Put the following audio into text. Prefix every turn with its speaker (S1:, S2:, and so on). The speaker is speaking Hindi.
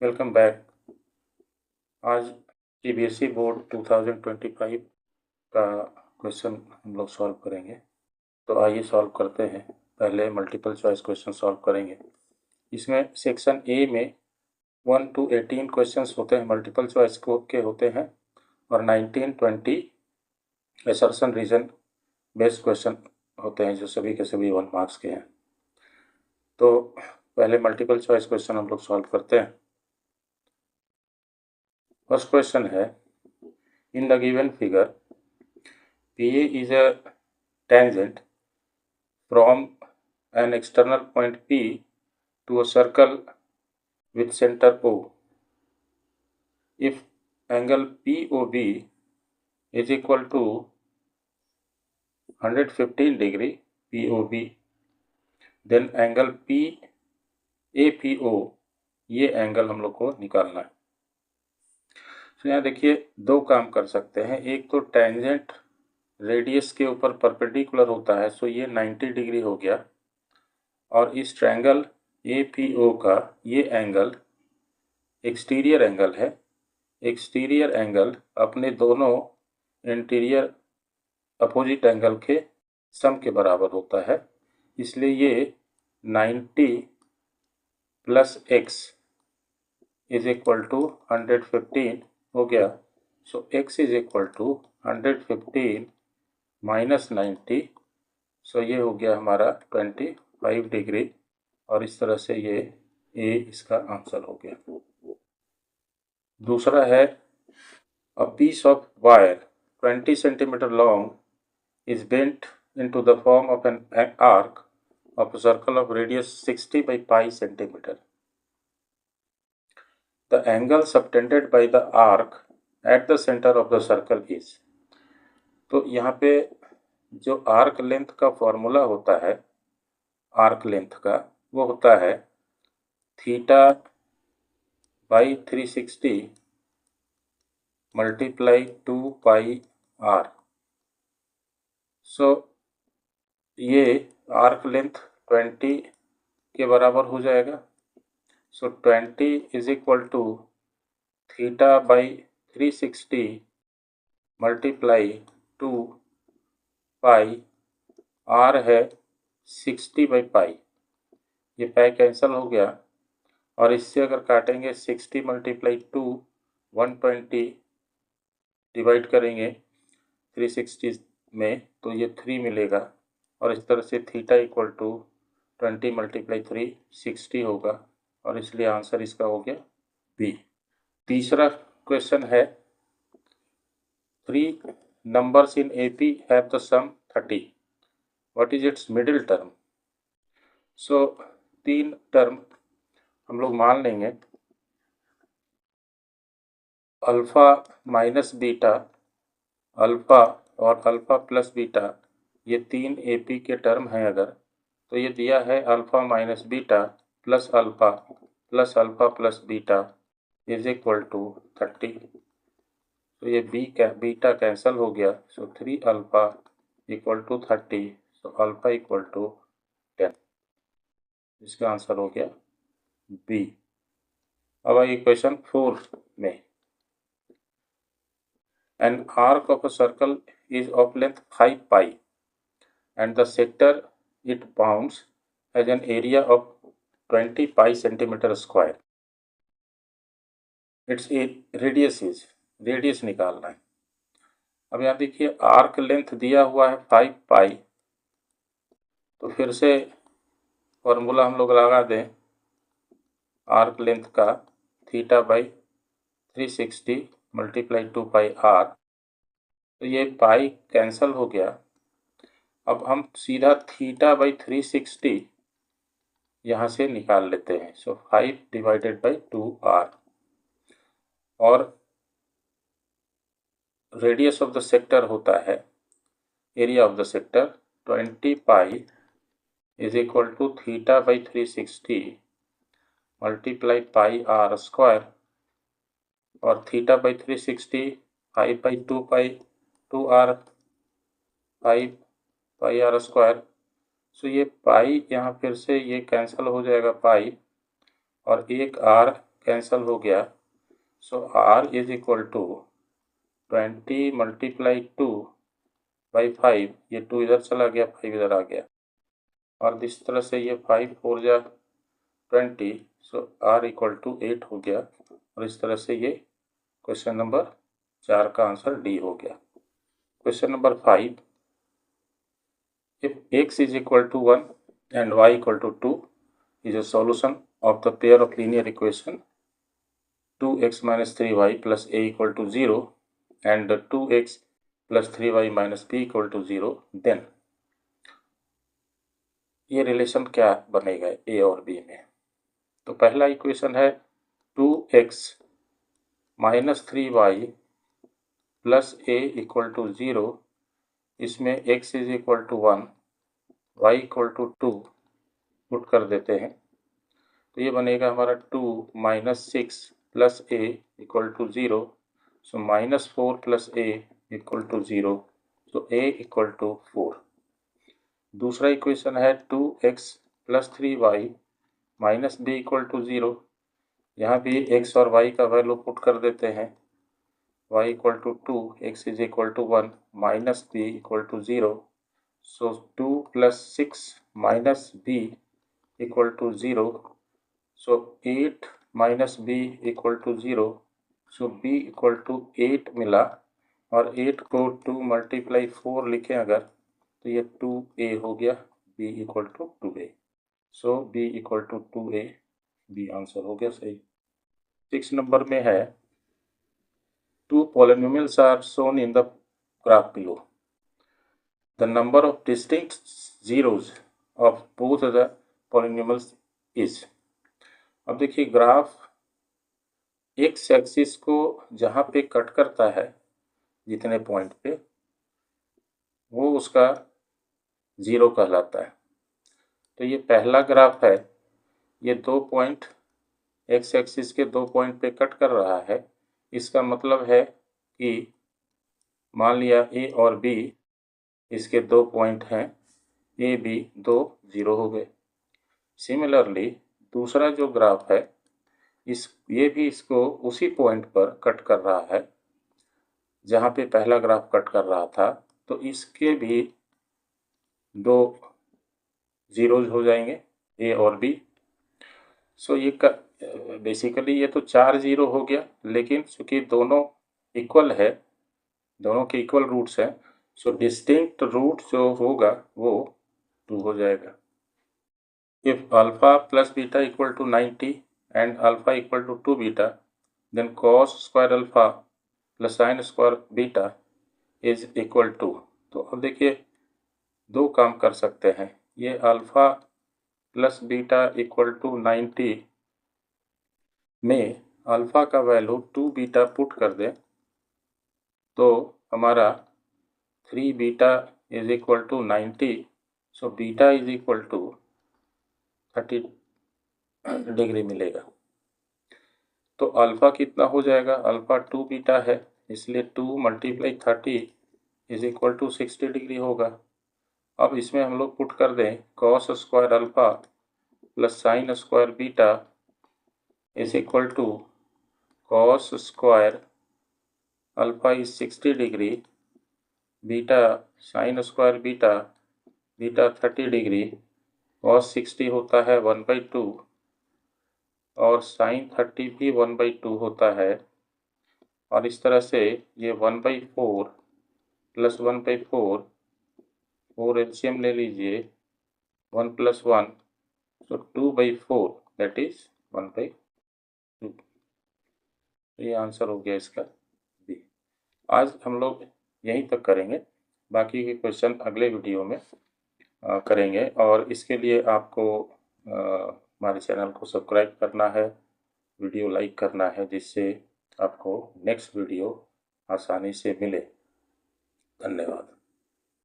S1: Welcome back. आज सीबीएसई बोर्ड 2025 का क्वेश्चन हम लोग सॉल्व करेंगे। तो आइए सॉल्व करते हैं। पहले मल्टीपल चॉइस क्वेश्चन सॉल्व करेंगे। इसमें सेक्शन ए में 1 to 18 क्वेश्चंस होते हैं, मल्टीपल चॉइस के होते हैं, और 19-20 असर्शन रीजन बेस्ड क्वेश्चन होते हैं, जो सभी के सभी 1 मार्क्स के हैं। तो पहले मल्टीपल चॉइस क्वेश्चन हम लोग सॉल्व करते हैं। फर्स्ट क्वेश्चन है, in the given figure PA is a tangent from an external point P to a circle with center O. If angle POB is equal to 115 degree POB, then angle PAPO, ये एंगल हम लोग को निकालना है। तो यहाँ देखिए दो काम कर सकते हैं। एक तो टेंजेंट रेडियस के ऊपर परपेंडिकुलर होता है, सो ये 90 डिग्री हो गया, और इस ट्रायंगल APO का ये एंगल एक्सटीरियर एंगल है। एक्सटीरियर एंगल अपने दोनों इंटीरियर अपोजिट एंगल के सम के बराबर होता है, इसलिए ये 90 plus x is equal to 115 हो गया। So x is equal to 115 minus 90, so ये हो गया हमारा 25 डिग्री, और इस तरह से ये ए इसका आंसर हो गया। दूसरा है, a piece of wire 20 centimeter long is bent into the form of an arc of a circle of radius 60 by pi centimeter. The angle subtended by the arc at the center of the circle is. तो यहाँ पे जो आर्क लेंथ का फॉर्मूला होता है, आर्क लेंथ का, वो होता है theta by 360 multiply 2 pi R. So ये आर्क लेंथ 20 के बराबर हो जाएगा। So 20 is equal to theta by 360 multiply 2 pi, R है 60 बाई पाई, ये पाई कैंसिल हो गया, और इससे अगर काटेंगे 60 मल्टीप्लाई 2 120 डिवाइड करेंगे 360 में, तो ये 3 मिलेगा, और इस तरह से थीटा इक्वल टू 20 मल्टीप्लाई 3 60 होगा, और इसलिए आंसर इसका हो गया बी। तीसरा क्वेश्चन है, 3 numbers in AP have the sum 30. What is its middle term? So 3 term हम लोग मान लेंगे, अल्फा माइनस बीटा, अल्फा और अल्फा प्लस बीटा, ये 3 AP के टर्म हैं। अगर तो ये दिया है alpha minus beta plus alpha plus beta is equal to 30। तो ये बीटा कैंसिल हो गया, so 3 alpha equal to 30, so alpha equal to 10। इसका आंसर हो गया बी। अब आइए क्वेश्चन 4 में, an arc of a circle is of length 5 pi and the sector it bounds has an area of 20 pi centimeter square. Its radius is, radius निकालना है। अब यहाँ देखिए आर्क लेंथ दिया हुआ है 5 पाई, तो फिर से फॉर्मूला हम लोग लगा दें आर्क लेंथ का, theta by 360 multiply 2 pi R, तो ये पाई कैंसिल हो गया। अब हम सीधा थीटा बाई 360 यहाँ से निकाल लेते हैं, सो 5 डिवाइडेड बाई 2r, और रेडियस ऑफ द सेक्टर होता है, area of the sector 20 pi is equal to theta by 360 multiply pi R square, और theta by 360 5 by 2 pi 2r 5 pi R square. So ये पाई यहाँ फिर से ये कैंसिल हो जाएगा पाई, और एक आर कैंसिल हो गया। So r is equal to 20 multiply 2 by 5, ये 2 इधर चला गया, 5 इधर आ गया, और इस तरह से ये 5 4 जा 20, सो r इक्वल टू 8 हो गया। और इस तरह से ये क्वेश्चन नंबर 4 का आंसर डी हो गया। Question number 5, if x is equal to 1 and y equal to 2 is a solution of the pair of linear equation 2x minus 3y plus a equal to 0 and 2x plus 3y minus b equal to 0, then ये रिलेशन क्या बनेगा a और b में। तो पहला इक्वेशन है 2x minus 3y plus a equal to 0, इसमें x is equal to 1, y equal to 2 put कर देते हैं, तो ये बनेगा हमारा 2 minus 6 plus a equal to 0, so minus 4 plus a equal to 0, so a equal to 4। दूसरा इक्वेशन है 2x plus 3y minus b equal to 0, यहाँ भी x और y का वैल्यू पुट कर देते हैं, y equal to 2, x is equal to 1, minus b equal to 0, so 2 plus 6 minus b equal to 0, so 8 minus b equal to 0, so b equal to 8 मिला, और 8 को 2 मल्टीप्लाई 4 लिखें अगर, तो ये 2a हो गया, b equal to 2a, so b equal to 2a, b answer हो गया सही। 6 नंबर में है 2 polynomials are shown in the graph below. The number of distinct zeros of both the polynomials is. अब देखिए ग्राफ एक्स एक्सिस को जहाँ पे कट करता है जितने पॉइंट पे, वो उसका ज़ीरो कहलाता है। तो ये पहला ग्राफ है, ये 2 पॉइंट एक्स एक्सिस के 2 पॉइंट पे कट कर रहा है, इसका मतलब है कि मान लिया ए और बी इसके 2 पॉइंट हैं, ए बी 2 0 हो गए। सिमिलरली दूसरा जो ग्राफ है ये भी इसको उसी पॉइंट पर कट कर रहा है जहाँ पे पहला ग्राफ कट कर रहा था, तो इसके भी 2 जीरोज हो जाएंगे, ए और बी। सो ये बेसिकली ये तो 4 0 हो गया, लेकिन चूंकि दोनों इक्वल है, दोनों के इक्वल रूट्स हैं, सो डिस्टिंक्ट रूट जो होगा वो 2 हो जाएगा। If alpha plus beta equal to 90 and alpha equal to 2 beta, then cos square alpha plus sin square beta is equal to, तो अब देखिए 2 काम कर सकते हैं, ये alpha plus beta equal to 90 में अल्फा का वैल्यू 2 बीटा पुट कर दें, तो हमारा 3 beta is equal to 90, so beta is equal to 30 degree मिलेगा। तो अल्फा कितना हो जाएगा, अल्फा 2 बीटा है, इसलिए 2 multiply 30 is equal to 60 degree होगा। अब इसमें हम लोग पुट कर दें cos square alpha plus sine square beta is equal to cos square alpha is 60 degree, beta sine square beta 30 degree, cos 60 होता है 1/2 और साइन 30 भी 1/2 होता है, और इस तरह से ये 1/4 प्लस 1/4, 4 एलसीएम ले लीजिए, 1 + 1, तो 2/4 दैट इज 1/2। ये आंसर हो गया इसका बी। आज हम लोग यहीं तक करेंगे, बाकी के क्वेश्चन अगले वीडियो में करेंगे, और इसके लिए आपको हमारे चैनल को सब्सक्राइब करना है, वीडियो लाइक करना है, जिससे आपको नेक्स्ट वीडियो आसानी से मिले। धन्यवाद।